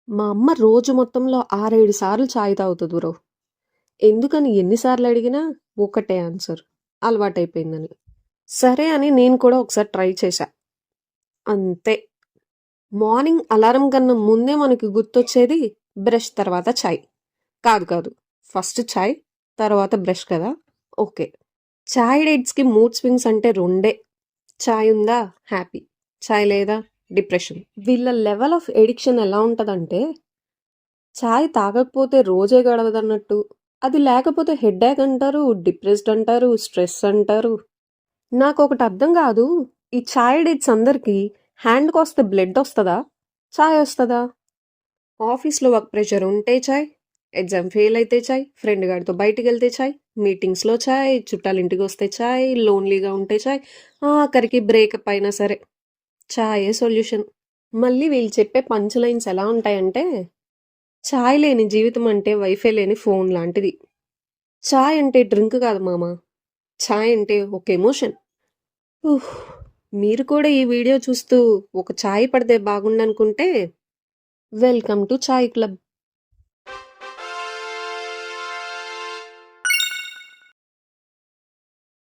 మా అమ్మ రోజు మొత్తంలో 6, 7 సార్లు చాయ్ తాగుతది బ్రో. ఎందుకని ఎన్ని సార్లు అడిగినా ఒకటే ఆన్సర్. అలవాటైపోయిందని. సరే అని నేను కూడా ఒకసారి ట్రై చేశా. అంతే. మార్నింగ్ అలారం కన్నా ముందే మనకి గుర్తొచ్చేది బ్రష్ తర్వాత చాయ్. కాదు. ఫస్ట్ చాయ్, తర్వాత బ్రష్ కదా! ఓకే. చాయ్ డేట్స్‌కి మూడ్ స్వింగ్స్ అంటే రెండే. చాయ్ ఉందా హ్యాపీ. చాయ్ లేదా డిప్రెషన్. వీళ్ళ లెవెల్ ఆఫ్ ఎడిక్షన్ ఎలా ఉంటదంటే చాయ్ తాగకపోతే రోజే గడవదన్నట్టు. అది లేకపోతే హెడ్‌ఏక్ అంటారు, డిప్రెస్డ్ అంటారు, స్ట్రెస్ అంటారు. నాకొకటి అర్థం కాదు. ఈ చాయ్ అడిక్ట్స్ అందరికి హ్యాండ్‌కొస్తే బ్లడ్ ఒస్తదా? చాయ్ ఒస్తదా? ఆఫీస్‌లో వర్క్ ప్రెషర్ ఉంటే చాయ్, ఎగ్జామ్ ఫెయిల్ అయితే చాయ్, ఫ్రెండ్ గాడితో బయటికెళ్తే చాయ్, మీటింగ్స్‌లో చాయ్, చుట్టాలు ఇంటికొస్తే చాయ్, లోన్‌లీగా ఉంటే చాయ్, ఆఖరికి బ్రేకప్ అయినా సరే చాయే సొల్యూషన్. మళ్ళీ వీళ్ళు చెప్పే పంచ్ లైన్స్ ఎలా ఉంటాయంటే చాయ్ లేని జీవితం అంటే వైఫై లేని ఫోన్ లాంటిది. చాయ్ అంటే డ్రింక్ కాదు మామ. చాయ్ అంటే ఒక ఎమోషన్. ఉఫ్! మీరు కూడా ఈ వీడియో చూస్తూ ఒక చాయ్ పడితే బాగుండనుకుంటే వెల్కమ్ టు చాయ్ క్లబ్.